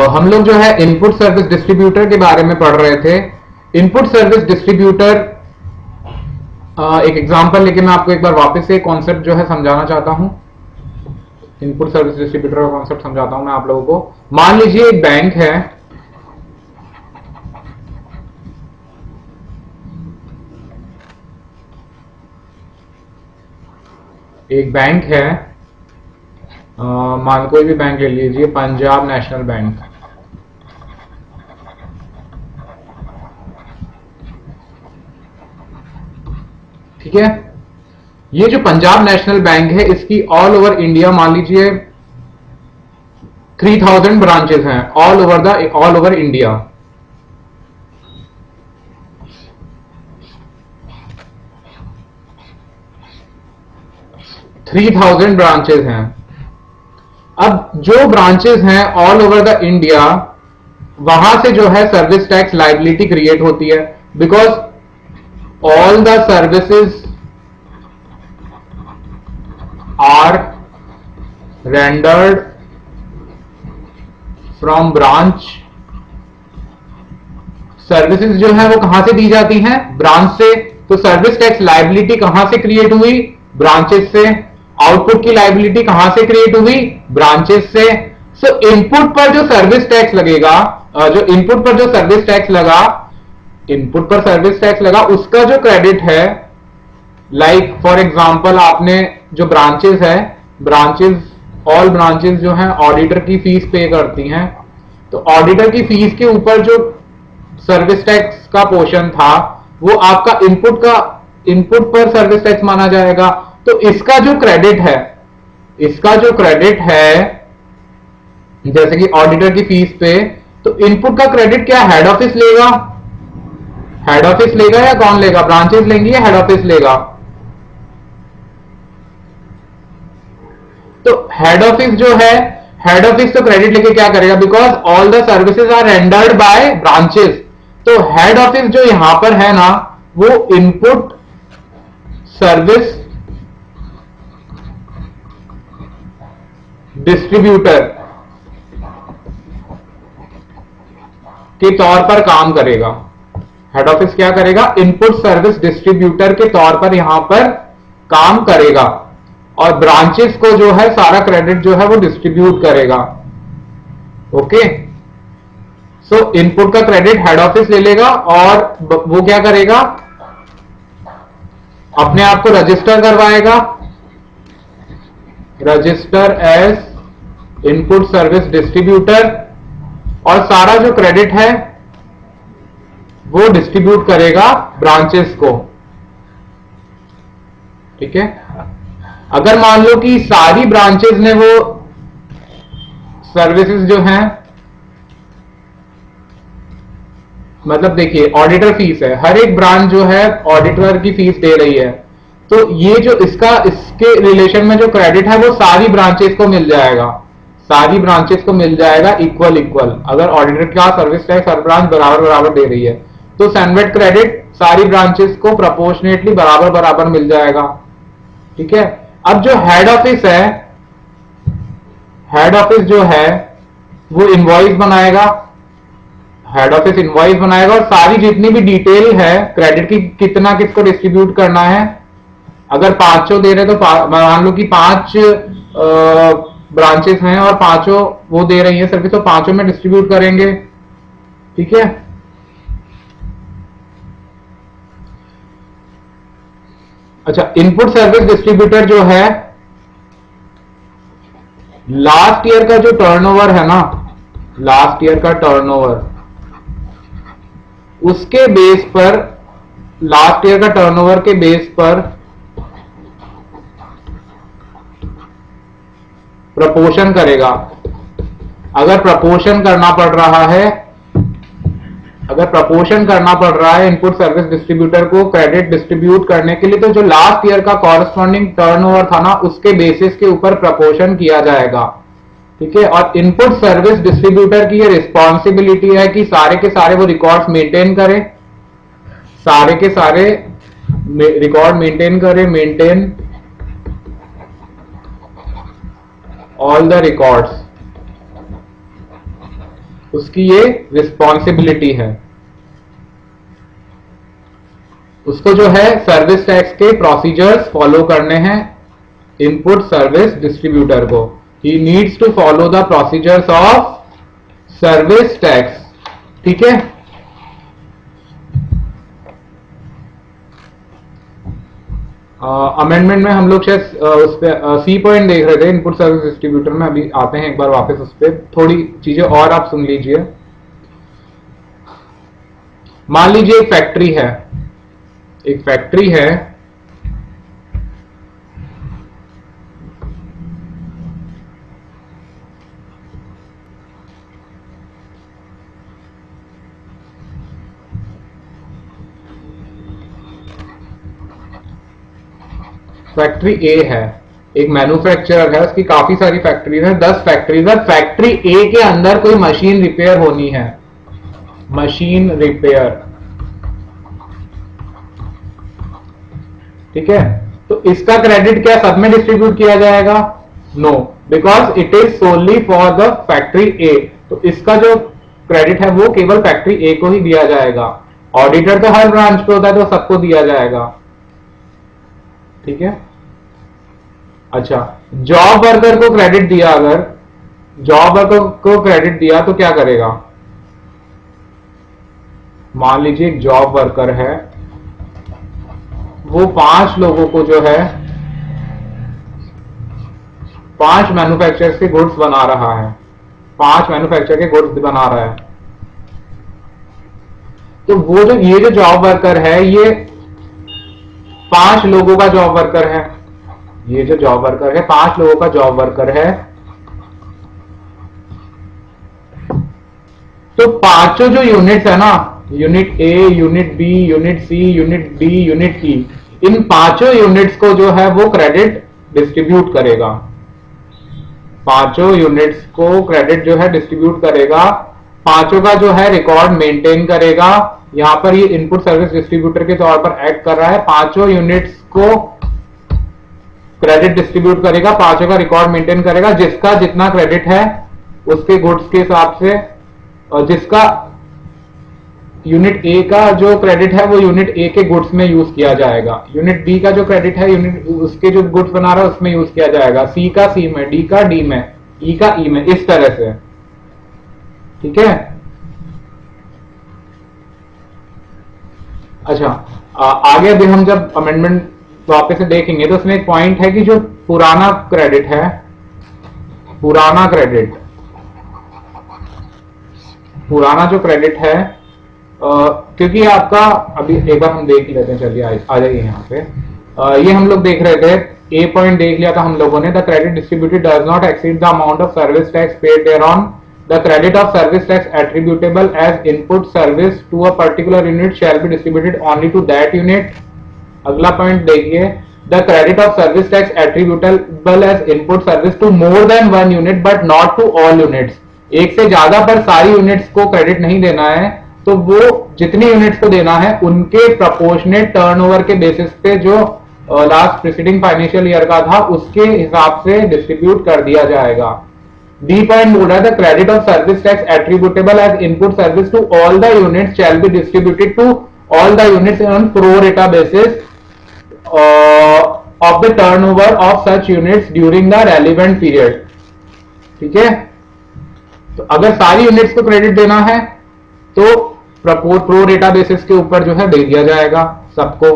हम लोग जो है इनपुट सर्विस डिस्ट्रीब्यूटर के बारे में पढ़ रहे थे। इनपुट सर्विस डिस्ट्रीब्यूटर एक एग्जांपल लेके मैं आपको एक बार वापस से कॉन्सेप्ट जो है समझाना चाहता हूं। इनपुट सर्विस डिस्ट्रीब्यूटर का कॉन्सेप्ट समझाता हूं मैं आप लोगों को। मान लीजिए एक बैंक है, मान कोई भी बैंक ले लीजिए, पंजाब नेशनल बैंक। ठीक है, ये जो पंजाब नेशनल बैंक है इसकी ऑल ओवर इंडिया मान लीजिए 3000 ब्रांचेस हैं ऑल ओवर इंडिया। ब्रांचेस हैं। अब जो ब्रांचेस हैं ऑल ओवर द इंडिया, वहां से जो है सर्विस टैक्स लायबिलिटी क्रिएट होती है, because all the services are rendered from branch। Services जो है वो कहां से दी जाती हैं? ब्रांच से। तो सर्विस टैक्स लायबिलिटी कहां से क्रिएट हुई? ब्रांचेस से। आउटपुट की लायबिलिटी कहां से क्रिएट हुई? ब्रांचेस से। सो इनपुट पर जो सर्विस टैक्स लगेगा, इनपुट पर जो सर्विस टैक्स लगा उसका जो क्रेडिट है, लाइक फॉर एग्जांपल आपने जो ब्रांचेस है, ऑल ब्रांचेस जो हैं ऑडिटर की फीस पे करती हैं, तो ऑडिटर की फीस के ऊपर जो सर्विस टैक्स का पोर्शन था वो आपका इनपुट पर सर्विस टैक्स माना जाएगा। तो इसका जो क्रेडिट है जैसे कि ऑडिटर की फीस पे, तो इनपुट का क्रेडिट क्या हेड ऑफिस लेगा? हेड ऑफिस लेगा या कौन लेगा? ब्रांचेस लेंगी या हेड ऑफिस लेगा? तो हेड ऑफिस जो है, हेड ऑफिस तो क्रेडिट लेके क्या करेगा? Because all the services are rendered by branches. तो हेड ऑफिस जो यहां पर है ना, वो इनपुट सर्विस डिस्ट्रीब्यूटर के तौर पर काम करेगा। हेड ऑफिस क्या करेगा? इनपुट सर्विस डिस्ट्रीब्यूटर के तौर पर यहां पर काम करेगा, और ब्रांचेस को जो है सारा क्रेडिट जो है वो डिस्ट्रीब्यूट करेगा। ओके, सो इनपुट का क्रेडिट हेड ऑफिस ले लेगा और वो क्या करेगा? अपने आप को रजिस्टर करवाएगा, register as input service distributor, और सारा जो क्रेडिट है वो डिस्ट्रीब्यूट करेगा ब्रांचेस को। ठीक है, अगर मान लो कि सारी ब्रांचेस ने वो सर्विसेज जो हैं, मतलब देखिए ऑडिटर फीस है, हर एक ब्रांच जो है ऑडिटर की फीस दे रही है, तो ये जो इसके रिलेशन में जो क्रेडिट है वो सारी ब्रांचेस को मिल जाएगा, इक्वल। अगर ऑडिटर का सर्विस टैक्स हर ब्रांच बराबर दे रही है, तो सैनवेट क्रेडिट सारी ब्रांचेस को प्रोपोर्शनेटली बराबर मिल जाएगा। ठीक है, अब जो हेड ऑफिस जो है वो इनवॉइस बनाएगा, हेड ऑफिस इनवॉइस बनाएगा, और सारी जितनी भी डिटेल है क्रेडिट की, कितना किसको डिस्ट्रीब्यूट करना है, अगर 500 दे रहे तो मान लो कि 5 ब्रांचेस हैं और 5 वो दे रही है सर्विस, तो 5 में डिस्ट्रीब्यूट करेंगे। ठीक है, अच्छा, इनपुट सर्विस डिस्ट्रीब्यूटर जो है, लास्ट ईयर का जो टर्नओवर है ना, लास्ट ईयर का टर्नओवर, उसके बेस पर, लास्ट ईयर का टर्नओवर के बेस पर प्रपोर्शन करेगा। अगर प्रपोर्शन करना पड़ रहा है इनपुट सर्विस डिस्ट्रीब्यूटर को क्रेडिट डिस्ट्रीब्यूट करने के लिए, तो जो लास्ट ईयर का कॉरस्पॉन्डिंग टर्नओवर था ना, उसके बेसिस के ऊपर प्रपोर्शन किया जाएगा। ठीक है, और इनपुट सर्विस डिस्ट्रीब्यूटर की ये रिस्पॉन्सिबिलिटी है कि सारे के सारे वो रिकॉर्ड्स मेंटेन करें, मेंटेन ऑल द रिकॉर्ड्स। उसकी ये रिस्पॉन्सिबिलिटी है। उसको जो है सर्विस टैक्स के प्रोसीजर्स फॉलो करने हैं इनपुट सर्विस डिस्ट्रीब्यूटर को। He needs to follow the procedures of service tax. ठीक है, अमेंडमेंट में हम लोग शायद उस पे सी पॉइंट देख रहे थे इनपुट सर्विस डिस्ट्रीब्यूटर में। अभी आते हैं एक बार वापस उस पर, थोड़ी चीजें और आप सुन लीजिए। मान लीजिए एक फैक्ट्री है, एक फैक्ट्री है, फैक्ट्री ए है, एक मैन्युफैक्चरर है, उसकी काफी सारी फैक्ट्रीज है, 10 फैक्ट्रीज है। फैक्ट्री ए के अंदर कोई मशीन रिपेयर होनी है, मशीन रिपेयर। ठीक है, तो इसका क्रेडिट क्या सब में डिस्ट्रीब्यूट किया जाएगा? No, because it is solely for the factory A. तो इसका जो क्रेडिट है वो केवल फैक्ट्री ए को ही दिया जाएगा। ऑडिटर तो हर ब्रांच पे होता है तो सबको दिया जाएगा। ठीक है, अच्छा, जॉब वर्कर को क्रेडिट दिया, अगर जॉब वर्कर को क्रेडिट दिया तो क्या करेगा? मान लीजिए एक जॉब वर्कर है, वो 5 लोगों को जो है 5 मैन्युफैक्चरर्स के गुड्स बना रहा है, 5 मैन्युफैक्चर के गुड्स बना रहा है। तो वो जो ये जो जॉब वर्कर है ये 5 लोगों का जॉब वर्कर है। ये जो जॉब वर्कर है 5 लोगों का जॉब वर्कर है। तो पांचों जो यूनिट्स है ना, unit A, unit B, unit C, unit D, unit E, इन पांचों यूनिट्स को जो है वो क्रेडिट डिस्ट्रीब्यूट करेगा। पांचों यूनिट्स को क्रेडिट जो है डिस्ट्रीब्यूट करेगा, पांचों का जो है रिकॉर्ड मेंटेन करेगा। यहां पर ये इनपुट सर्विस डिस्ट्रीब्यूटर के तौर पर एक्ट कर रहा है। पांचों यूनिट्स को क्रेडिट डिस्ट्रीब्यूट करेगा, पांचों का रिकॉर्ड मेंटेन करेगा, जिसका जितना क्रेडिट है उसके गुड्स के हिसाब से, और जिसका यूनिट ए का जो क्रेडिट है वो यूनिट ए के गुड्स में यूज किया जाएगा। यूनिट बी का जो क्रेडिट है यूनिट उसके जो गुड्स बना रहा है उसमें यूज किया जाएगा। सी का सी में, डी का डी में, ई का ई में, इस तरह से। ठीक है, अच्छा, आगे अभी हम जब अमेंडमेंट वापस से देखेंगे तो उसमें एक पॉइंट है कि जो पुराना क्रेडिट है, पुराना क्रेडिट, पुराना जो क्रेडिट है, क्योंकि आपका अभी एक बार हम देख लेते हैं, चलिए आ जाइए यहाँ पे। ये हम लोग देख रहे थे, ए पॉइंट देख लिया था हम लोगों ने। The credit distributed does not exceed the amount of service tax paid thereon. The credit of service tax attributable as input service to a particular unit shall be distributed only to that unit. अगला point देखिए, the credit of service tax attributable as input service to more than 1 unit but not to all units. एक से ज्यादा पर सारी units को credit नहीं देना है, तो वो जितनी यूनिट्स को देना है उनके प्रोपोर्शनेट टर्नओवर के बेसिस पे जो लास्ट प्रीसीडिंग फाइनेंशियल ईयर का था उसके हिसाब से डिस्ट्रीब्यूट कर दिया जाएगा। डी पॉइंट बोल रहा है, the credit of service tax attributable as input service to all the units shall be distributed to all the units on pro rata basis of the turnover of such units during the relevant period. ठीक है, तो अगर सारी units को credit देना है तो pro rata basis के ऊपर जो है दे दिया जाएगा सबको।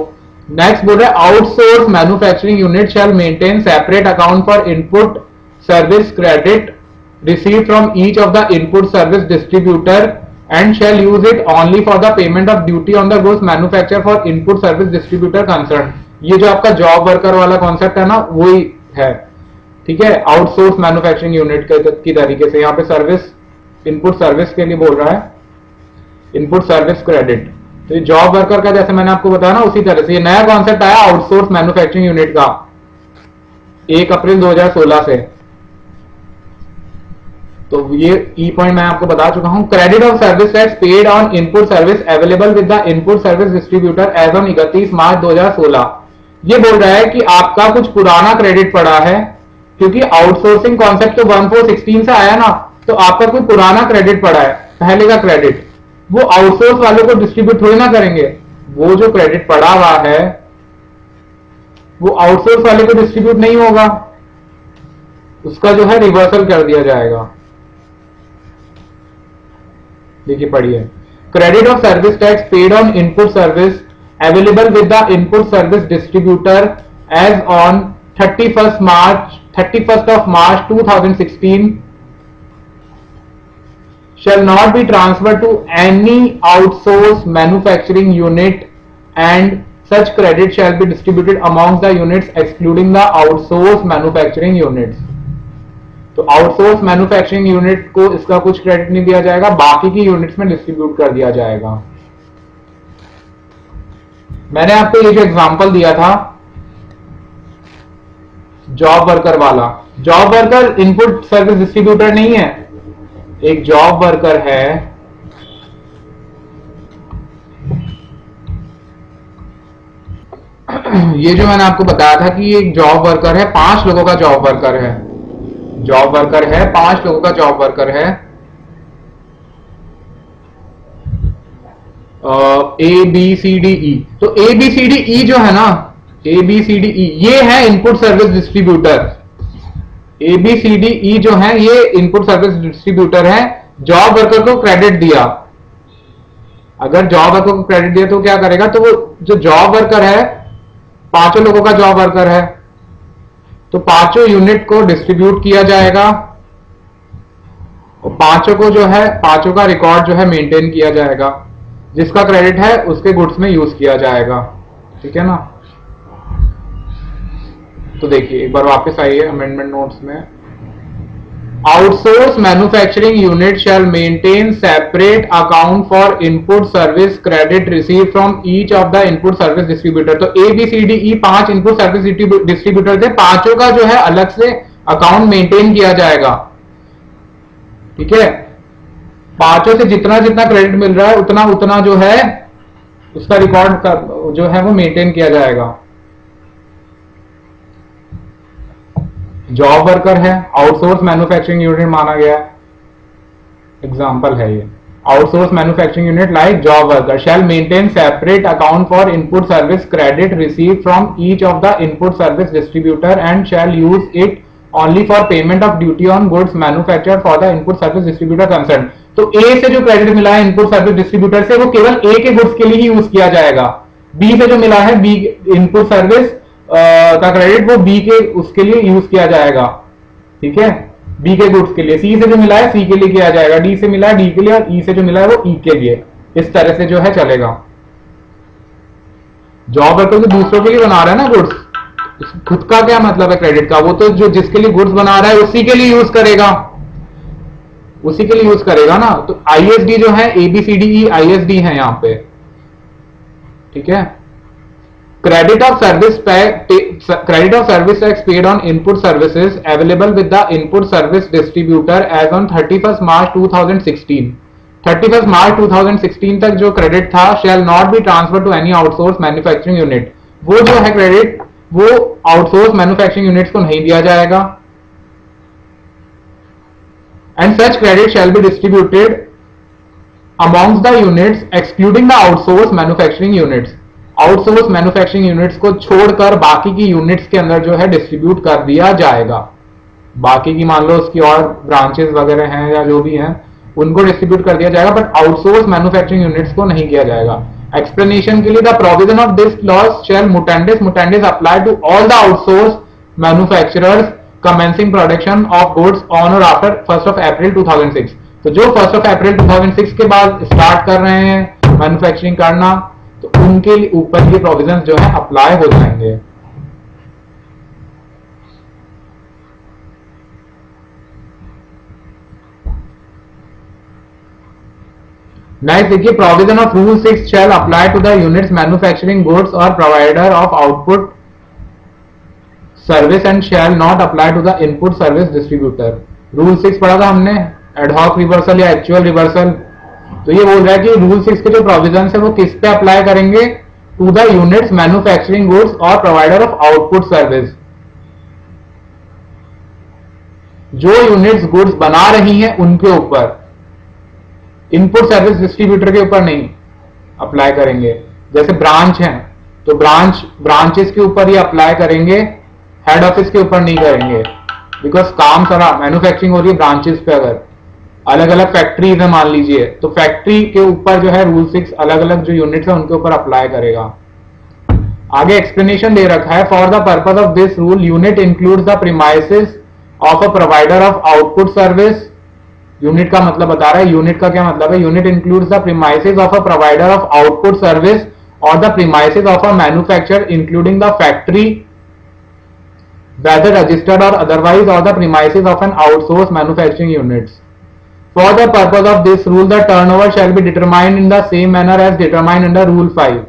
नेक्स्ट बोल रहा है, outsource manufacturing unit shall maintain separate account for input service credit received from each of the input service distributor and shall use it only for the payment of duty on the goods manufacture for input service distributor concern. ये जो आपका job worker वाला concept है ना, वही है। ठीक है, आउटसोर्स मैन्युफैक्चरिंग यूनिट की तरीके से यहाँ पे सर्विस, इनपुट सर्विस के लिए बोल रहा है, इनपुट सर्विस क्रेडिट। तो ये जॉब वर्कर का जैसे मैंने आपको बताया ना, उसी तरह से ये नया कॉन्सेप्ट आया आउटसोर्स मैन्युफैक्चरिंग यूनिट का 1 अप्रैल 2016 से। तो ये ई पॉइंट मैं आपको बता चुका हूं। Credit of service tax paid on input service available with the input service distributor as on 31 March 2016। ये बोल रहा है कि आपका कुछ पुराना क्रेडिट पड़ा है, क्योंकि आउटसोर्सिंग कॉन्सेप्ट तो 1416 से आया ना, तो आपका कोई पुराना क्रेडिट पड़ा है। पहले का क्रेडिट वो आउटसोर्स वालों को डिस्ट्रीब्यूट थोड़ी ना करेंगे, वो जो क्रेडिट पड़ा हुआ है वो आउटसोर्स वाले को डिस्ट्रीब्यूट नहीं होगा, उसका जो है रिवर्सल कर दिया जाएगा। देखिए पढ़िए, credit of service tax paid on input service available with the input service distributor as on 31st of March 2016 shall not be transferred to any outsourced manufacturing unit and such credit shall be distributed amongst the units excluding the outsourced manufacturing units। तो outsource manufacturing unit को इसका कुछ credit नहीं दिया जाएगा, बाकी की units में डिस्ट्रीब्यूट कर दिया जाएगा। मैंने आपको ये जो एग्जांपल दिया था जॉब वर्कर वाला, job worker input service distributor नहीं है, एक जॉब वर्कर है ये जो मैंने आपको बताया था कि एक जॉब वर्कर है, 5 लोगों का जॉब वर्कर है, जॉब वर्कर है 5 लोगों का जॉब वर्कर है, ए बी सी डी ई। तो A B C D E जो है ना, ए बी सी डी ई ये है input service distributor, A B C D E जो है ये इनपुट सर्विस डिस्ट्रीब्यूटर है। जॉब वर्कर को क्रेडिट दिया, अगर जॉब वर्कर को क्रेडिट दिया तो क्या करेगा, तो वो जो जॉब वर्कर है 5 लोगों का जॉब वर्कर है, तो 5 यूनिट को डिस्ट्रीब्यूट किया जाएगा और 5 को जो है 5 का रिकॉर्ड जो है मेंटेन किया जाएगा, जिसका क्रेडिट है उसके गुड्स में यूज किया जाएगा। ठीक है ना। तो देखिए एक बार वापस आइए अमेंडमेंट नोट्स में, outsource manufacturing unit shall maintain separate account for input service credit receive from each of the input service distributor. तो A B C D E 5 input service distributor थे, 5 का जो है अलग से अकाउंट मेंटेन किया जाएगा। ठीक है, 5 से जितना जितना क्रेडिट मिल रहा है उतना उतना जो है उसका रिकॉर्ड जो है वो मेंटेन किया जाएगा। जॉब वर्कर है, आउटसोर्स मैन्युफैक्चरिंग यूनिट माना गया, एग्जांपल है ये। Outsource manufacturing unit like job worker shall maintain separate account for input service credit receive from each of the input service distributor and shall use it only for payment of duty on goods manufactured for the input service distributor concern. तो A से जो credit मिला है input service distributor से वो केवल ए के goods के लिए ही यूज किया जाएगा। बी से जो मिला है बी इनपुट सर्विस का क्रेडिट वो बी के उसके लिए यूज किया जाएगा। ठीक है, बी के गुड्स के लिए। सी से जो मिला है सी के लिए किया जाएगा, डी से मिला है डी के लिए और ई से जो मिला है वो ई के लिए। इस तरह से जो है चलेगा। जॉब वर्कर तो दूसरों के लिए बना रहा है ना गुड्स, खुद का क्या मतलब है क्रेडिट का, वो तो जो जिसके लिए गुड्स बना रहा है उसी के लिए यूज करेगा, उसी के लिए यूज करेगा ना। तो आईएसडी जो है एबीसीडी आईएसडी है यहां पे। ठीक है, credit of service tax paid on input services available with the input service distributor as on 31st March 2016। 31st March 2016 तक जो क्रेडिट था shall not be transferred to any outsourced manufacturing unit। वो जो है क्रेडिट वो outsource manufacturing units को नहीं दिया जाएगा। and such credit shall be distributed amongst the units excluding the outsourced manufacturing units। Outsource manufacturing units को छोड़कर बाकी की यूनिट्स के अंदर जो है डिस्ट्रीब्यूट कर दिया जाएगा। बाकी की मान लो उसकी और ब्रांचेस वगैरह हैं या जो भी हैं उनको डिस्ट्रीब्यूट कर दिया जाएगा, बट आउटसोर्स मैन्युफैक्चरिंग यूनिट्स को नहीं किया जाएगा। एक्सप्लेनेशन के लिए the provision of this laws shall mutandis apply to all the outsource manufacturers commencing production of goods on और आफ्टर 1 अप्रैल 2006। तो जो 1 अप्रैल 2006 के बाद स्टार्ट कर रहे हैं मैन्युफैक्चरिंग करना तो उनके ऊपर ये प्रोविजंस जो है अप्लाई हो जाएंगे। नेक्स्ट देखिए, provision of rule 6 shall apply to the units manufacturing goods और provider of output service and shall not apply to the input service distributor. Rule 6 पढ़ा था हमने, एडहॉक रिवर्सल या एक्चुअल रिवर्सल। तो ये बोल रहा है कि रूल 6 के जो प्रोविजन है वो किस पे अप्लाई करेंगे, to the units manufacturing goods और प्रोवाइडर ऑफ आउटपुट सर्विस। जो यूनिट्स गुड्स बना रही हैं उनके ऊपर। इनपुट सर्विस डिस्ट्रीब्यूटर के ऊपर नहीं अप्लाई करेंगे। जैसे ब्रांच है तो ब्रांचेस के ऊपर ही अप्लाई करेंगे, हेड ऑफिस के ऊपर नहीं करेंगे, बिकॉज काम सारा मैन्युफैक्चरिंग हो रही है ब्रांचेस पे। अगर अलग अलग फैक्ट्रीज है मान लीजिए, तो फैक्ट्री के ऊपर जो है रूल 6 अलग अलग जो यूनिट्स है उनके ऊपर अप्लाई करेगा। आगे एक्सप्लेनेशन दे रखा है, for the purpose of this rule unit includes the premises of a provider of output service. Unit का मतलब बता रहा है, यूनिट का क्या मतलब है, unit includes the premises of a provider of output service और the premises of a manufacturer including the factory whether registered or otherwise or the premises of an outsourced manufacturing units. For the purpose of this rule, the turnover shall be determined in the same manner as determined under Rule 5,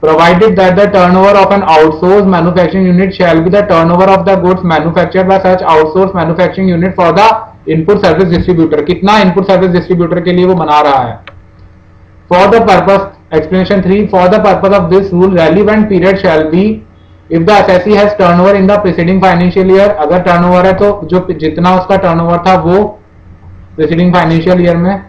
provided that the turnover of an outsourced manufacturing unit shall be the turnover of the goods manufactured by such outsourced manufacturing unit for the input service distributor. कितना input service distributor के लिए वो बना रहा है. For the purpose, explanation 3, for the purpose of this rule, relevant period shall be if the assessee has turnover in the preceding financial year. अगर turnover है तो जो जितना उसका टर्नओवर था वो preceding financial year में,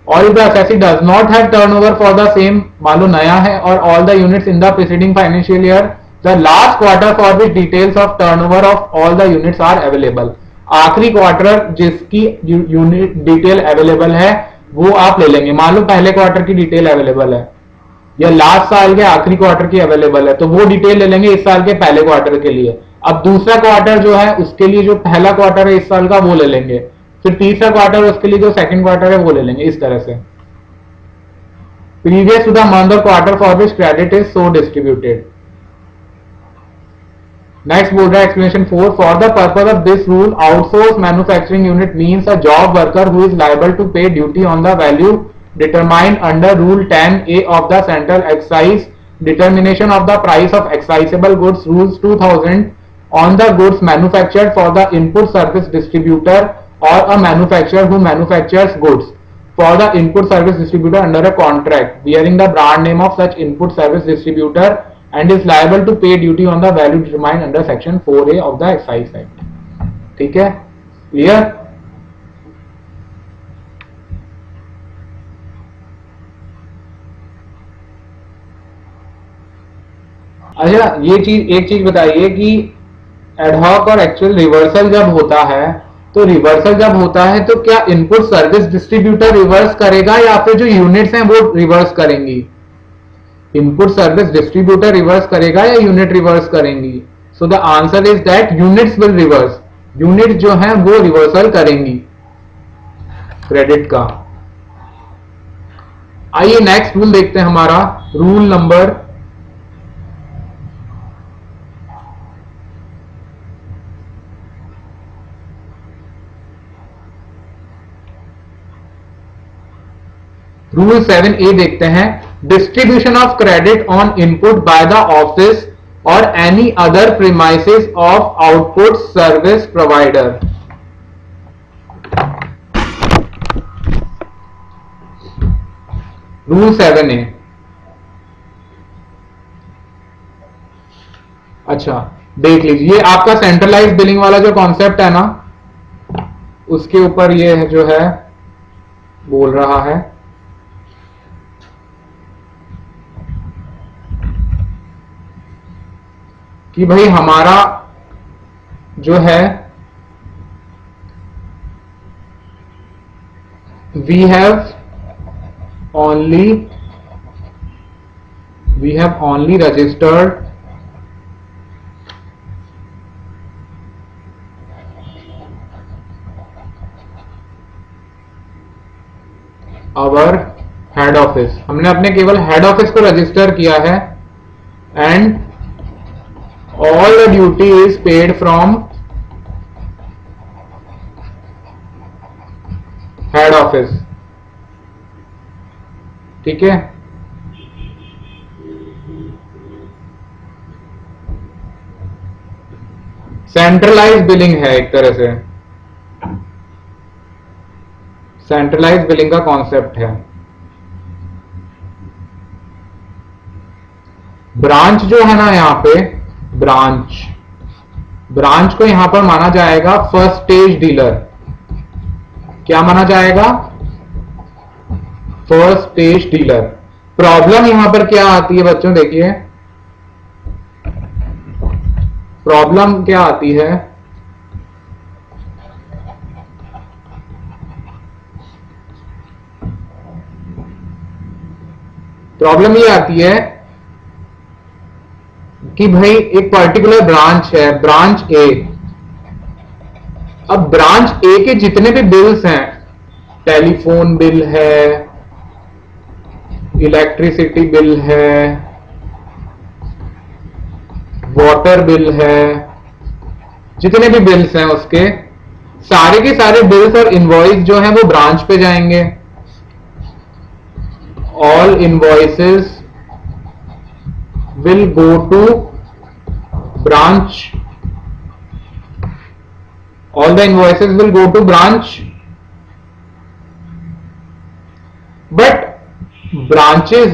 और if the assessee does not have turnover for the same, मान लो नया है, और all the units in the preceding financial year, the last quarter for which details of turnover of all the units are available. आखिरी quarter जिसकी unit detail available है वो आप ले लेंगे। मान लो पहले क्वार्टर की डिटेल अवेलेबल है या लास्ट साल के आखिरी क्वार्टर की अवेलेबल है, तो वो डिटेल ले लेंगे इस साल के पहले क्वार्टर के लिए। अब दूसरा क्वार्टर जो है उसके लिए जो पहला क्वार्टर है इस साल का वो ले लेंगे, फिर तीसरा क्वार्टर उसके लिए जो सेकंड क्वार्टर है वो ले लेंगे, इस तरह से। प्रीवियस टू द मंथ और quarter for which credit is so distributed. Next बोल रहा है explanation 4, for the purpose of this rule outsource manufacturing unit means a job worker who is liable to pay duty on the value determined under Rule 10A of the Central Excise Determination of the Price of Excisable Goods Rules 2000 on the goods manufactured for the input service distributor or a manufacturer who manufactures goods for the input service distributor under a contract bearing the brand name of such input service distributor and is liable to pay duty on the value determined under Section 4A of the Excise Act. ठीक है, clear? अच्छा, ये चीज एक चीज बताइए कि ad hoc और एक्चुअल रिवर्सल जब होता है, तो रिवर्सल जब होता है तो क्या इनपुट सर्विस डिस्ट्रीब्यूटर रिवर्स करेगा या फिर जो यूनिट्स हैं वो रिवर्स करेंगी? इनपुट सर्विस डिस्ट्रीब्यूटर रिवर्स करेगा या यूनिट रिवर्स करेंगी? So the answer is that units will reverse. Unit जो है वो रिवर्सल करेंगी क्रेडिट का। आइए नेक्स्ट रूल देखते हैं, हमारा रूल नंबर 7A देखते हैं। Distribution of credit on input by the office और any other premises of output service provider. Rule 7A। अच्छा देख लीजिए, आपका सेंट्रलाइज बिलिंग वाला जो कॉन्सेप्ट है ना, उसके ऊपर ये जो है बोल रहा है कि भाई हमारा जो है we have only registered our head office, हमने अपने केवल हेड ऑफिस को रजिस्टर किया है, and all the duty is paid from head office। ठीक है, सेंट्रलाइज बिलिंग है एक तरह से, सेंट्रलाइज बिलिंग का कॉन्सेप्ट है। ब्रांच जो है ना, यहां पे ब्रांच को यहां पर माना जाएगा फर्स्ट स्टेज डीलर। क्या माना जाएगा? First stage dealer. प्रॉब्लम यहां पर क्या आती है बच्चों, देखिए प्रॉब्लम क्या आती है, प्रॉब्लम ये आती है कि भाई एक पर्टिकुलर ब्रांच है, ब्रांच ए। अब ब्रांच ए के जितने भी बिल्स हैं, टेलीफोन बिल है, इलेक्ट्रिसिटी बिल है, वाटर बिल है, जितने भी बिल्स हैं उसके सारे के सारे बिल्स और इनवॉइस जो हैं वो ब्रांच पे जाएंगे। All invoices will go to branch, all the invoices will go to branch. But branches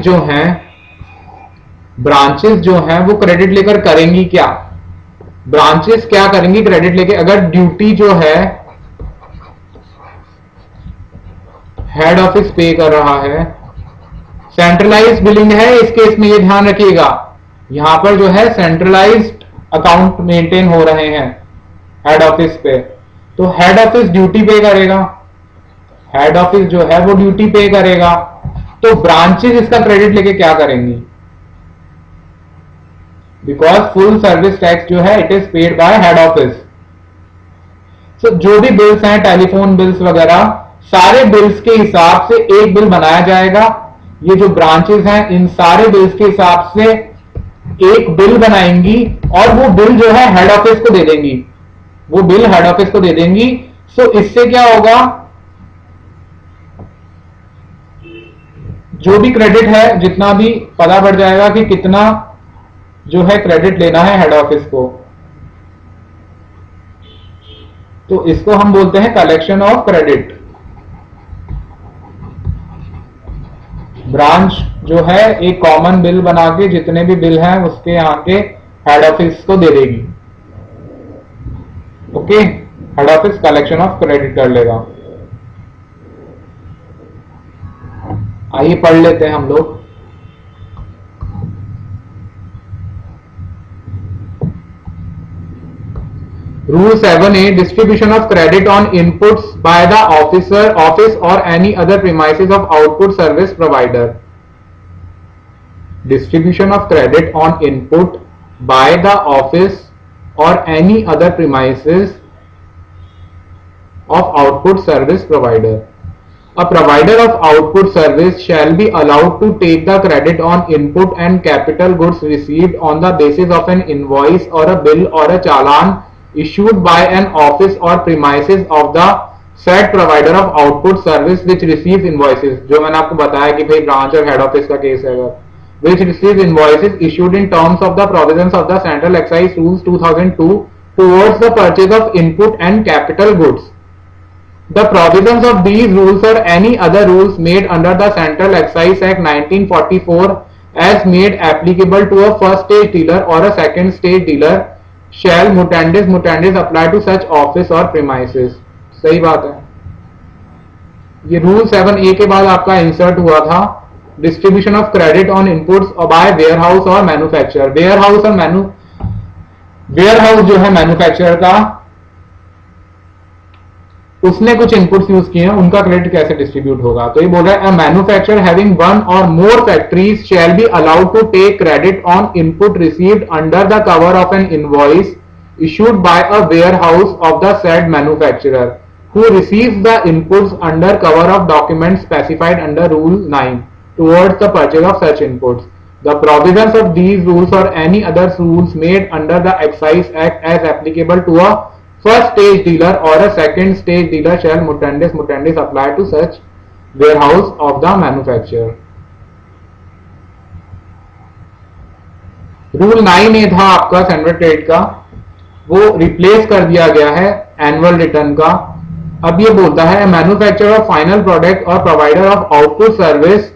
जो हैं वो क्रेडिट लेकर करेंगी क्या? ब्रांचेस क्या करेंगी क्रेडिट लेके? अगर ड्यूटी जो है हेड ऑफिस पे कर रहा है, सेंट्रलाइज्ड बिलिंग है इस केस में, ये ध्यान रखिएगा, यहां पर जो है सेंट्रलाइज्ड अकाउंट मेंटेन हो रहे हैं हेड ऑफिस पे, तो हेड ऑफिस ड्यूटी पे करेगा, हेड ऑफिस जो है वो ड्यूटी पे करेगा। तो ब्रांचेस इसका क्रेडिट लेके क्या करेंगी? बिकॉज फुल सर्विस टैक्स जो है it is paid by head office. So जो भी बिल्स हैं, टेलीफोन बिल्स वगैरह, सारे बिल्स के हिसाब से एक बिल बनाया जाएगा। ये जो ब्रांचेस हैं इन सारे बिल्स के हिसाब से एक बिल बनाएंगी और वो बिल जो है हेड ऑफिस को दे देंगी, वो बिल हेड ऑफिस को दे देंगी। सो इससे क्या होगा, जो भी क्रेडिट है जितना भी पता पड़ जाएगा कि कितना जो है क्रेडिट लेना है हेड ऑफिस को। तो इसको हम बोलते हैं कलेक्शन ऑफ क्रेडिट। ब्रांच जो है एक कॉमन बिल बना के जितने भी बिल हैं उसके यहां के हेड ऑफिस को दे देगी। Okay, head office collection of credit कर लेगा। आइए पढ़ लेते हैं हम लोग। Rule 7A, distribution of credit on inputs by the office or any other premises of output service provider. Distribution of credit on input by the office or any other premises of output service provider. A provider of output service shall be allowed to take the credit on input and capital goods received on the basis of an invoice or a bill or a challan issued by an office or premises of the said provider of output service which receives invoices। जो मैंने आपको बताया कि भाई branch और head office का case है, which receives invoices issued in terms of the provisions of the Central Excise Rules 2002 towards the purchase of input and capital goods. The provisions of these rules or any other rules made under the Central Excise Act 1944 as made applicable to a first stage dealer or a second stage dealer shall mutandis apply to such office or premises। सही बात है। ये rule 7A के बाद आपका insert हुआ था distribution of credit on inputs by warehouse और मैन्युफैक्चरर। वेयर हाउस जो है मैन्युफैक्चरर का, उसने कुछ इनपुट्स यूज किए हैं, उनका क्रेडिट कैसे डिस्ट्रीब्यूट होगा? तो ये बोल रहा है मैन्युफैक्चरर हैविंग वन और more factories shall be allowed to take credit on input received under the cover of an invoice issued by a warehouse of the said manufacturer who receives the inputs under cover of documents specified under Rule 9 towards the purchase of such inputs. The provisions of these rules or any other rules made under the Excise Act as applicable to a first stage dealer or a second stage dealer shall mutandis apply to such warehouse of the manufacturer. Rule 9A था आपका central trade का, वो replace कर दिया गया है annual return का। अब ये बोलता है मैन्युफैक्चरर ऑफ फाइनल प्रोडक्ट और provider of output service,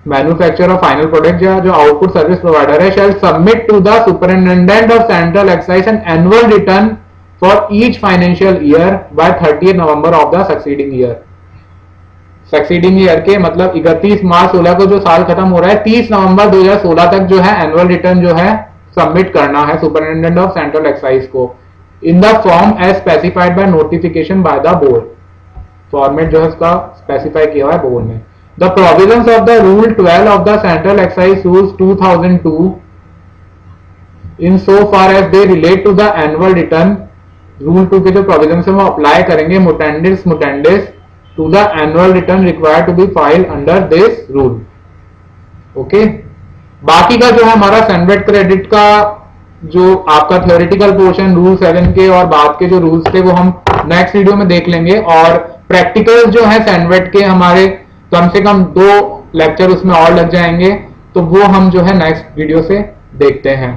manufacturer of final product जो आउटपुट सर्विस प्रोवाइडर है, shall submit to the superintendent of central excise an annual return for each financial year by 30 November of the succeeding year. Succeeding year के मतलब 31 मार्च 16 को जो साल खत्म हो रहा है, 30 नवंबर 2016 तक जो है एनुअल रिटर्न जो है सबमिट करना है सुपरिटेंडेंट ऑफ सेंट्रल एक्साइज को, in the form as specified by notification by the board. Format जो है उसका स्पेसिफाई किया हुआ है बोर्ड ने। The provisions of the rule 12 of the central excise rules 2002 in so far as they relate to the annual return, rule 2 के जो प्रोविजंस है वो अप्लाई करेंगे mutandis to the annual return required to be filed under this rule. Okay, बाकी का जो है हमारा सैनवेट क्रेडिट का जो आपका थ्योरेटिकल पोर्शन रूल 7 के और बाद के जो रूल्स थे वो हम नेक्स्ट वीडियो में देख लेंगे, और प्रैक्टिकल जो है सैनवेट के हमारे कम से कम 2 लेक्चर उसमें और लग जाएंगे, तो वो हम जो है नेक्स्ट वीडियो से देखते हैं।